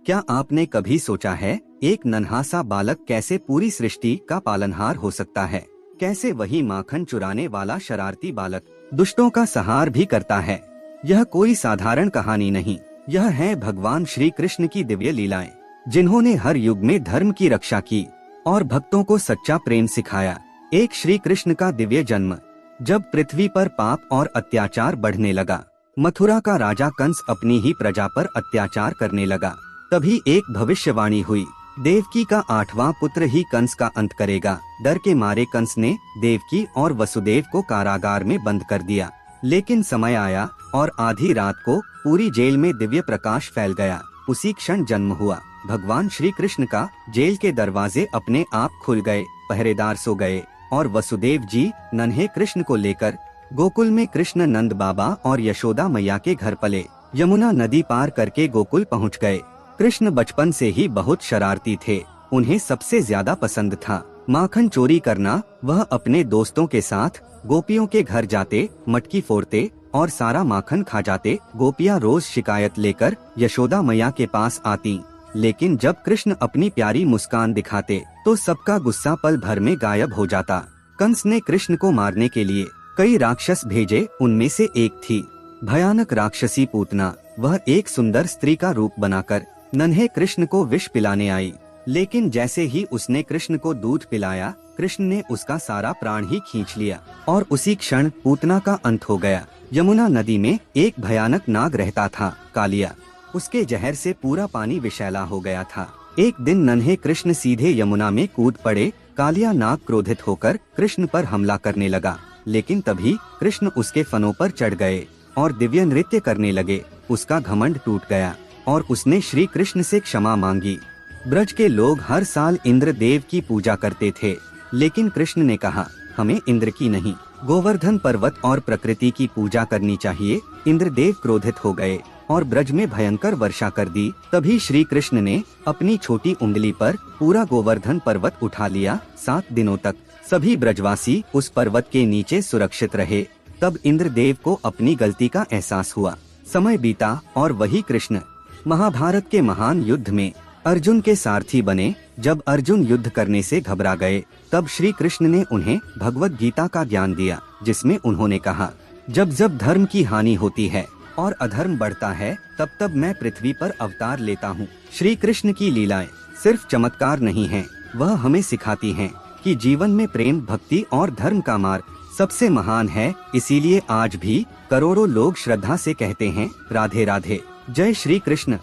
क्या आपने कभी सोचा है एक नन्हा सा बालक कैसे पूरी सृष्टि का पालनहार हो सकता है? कैसे वही माखन चुराने वाला शरारती बालक दुष्टों का संहार भी करता है? यह कोई साधारण कहानी नहीं, यह है भगवान श्री कृष्ण की दिव्य लीलाएं, जिन्होंने हर युग में धर्म की रक्षा की और भक्तों को सच्चा प्रेम सिखाया। एक श्री कृष्ण का दिव्य जन्म। जब पृथ्वी पर पाप और अत्याचार बढ़ने लगा, मथुरा का राजा कंस अपनी ही प्रजा पर अत्याचार करने लगा, तभी एक भविष्यवाणी हुई, देवकी का 8वां पुत्र ही कंस का अंत करेगा। डर के मारे कंस ने देवकी और वसुदेव को कारागार में बंद कर दिया। लेकिन समय आया और आधी रात को पूरी जेल में दिव्य प्रकाश फैल गया। उसी क्षण जन्म हुआ भगवान श्री कृष्ण का। जेल के दरवाजे अपने आप खुल गए, पहरेदार सो गए और वसुदेव जी नन्हे कृष्ण को लेकर गोकुल में कृष्ण नंद बाबा और यशोदा मैया के घर पले। यमुना नदी पार करके गोकुल पहुंच गए। कृष्ण बचपन से ही बहुत शरारती थे। उन्हें सबसे ज्यादा पसंद था माखन चोरी करना। वह अपने दोस्तों के साथ गोपियों के घर जाते, मटकी फोड़ते और सारा माखन खा जाते। गोपियां रोज शिकायत लेकर यशोदा मैया के पास आती, लेकिन जब कृष्ण अपनी प्यारी मुस्कान दिखाते तो सबका गुस्सा पल भर में गायब हो जाता। कंस ने कृष्ण को मारने के लिए कई राक्षस भेजे। उनमें से एक थी भयानक राक्षसी पूतना। वह एक सुंदर स्त्री का रूप बनाकर नन्हे कृष्ण को विष पिलाने आई, लेकिन जैसे ही उसने कृष्ण को दूध पिलाया, कृष्ण ने उसका सारा प्राण ही खींच लिया और उसी क्षण पूतना का अंत हो गया। यमुना नदी में एक भयानक नाग रहता था, कालिया। उसके जहर से पूरा पानी विषैला हो गया था। एक दिन नन्हे कृष्ण सीधे यमुना में कूद पड़े। कालिया नाग क्रोधित होकर कृष्ण पर हमला करने लगा, लेकिन तभी कृष्ण उसके फनों पर चढ़ गए और दिव्य नृत्य करने लगे। उसका घमंड टूट गया और उसने श्री कृष्ण से क्षमा मांगी। ब्रज के लोग हर साल इंद्र देव की पूजा करते थे, लेकिन कृष्ण ने कहा, हमें इंद्र की नहीं, गोवर्धन पर्वत और प्रकृति की पूजा करनी चाहिए। इंद्रदेव क्रोधित हो गए और ब्रज में भयंकर वर्षा कर दी। तभी श्री कृष्ण ने अपनी छोटी उंगली पर पूरा गोवर्धन पर्वत उठा लिया। 7 दिनों तक सभी ब्रजवासी उस पर्वत के नीचे सुरक्षित रहे। तब इंद्रदेव को अपनी गलती का एहसास हुआ। समय बीता और वही कृष्ण महाभारत के महान युद्ध में अर्जुन के सारथी बने। जब अर्जुन युद्ध करने से घबरा गए, तब श्री कृष्ण ने उन्हें भगवत गीता का ज्ञान दिया, जिसमें उन्होंने कहा, जब जब धर्म की हानि होती है और अधर्म बढ़ता है, तब तब मैं पृथ्वी पर अवतार लेता हूँ। श्री कृष्ण की लीलाएं सिर्फ चमत्कार नहीं हैं, वह हमें सिखाती हैं कि जीवन में प्रेम, भक्ति और धर्म का मार्ग सबसे महान है। इसीलिए आज भी करोड़ों लोग श्रद्धा से कहते हैं, राधे राधे, जय श्री कृष्ण।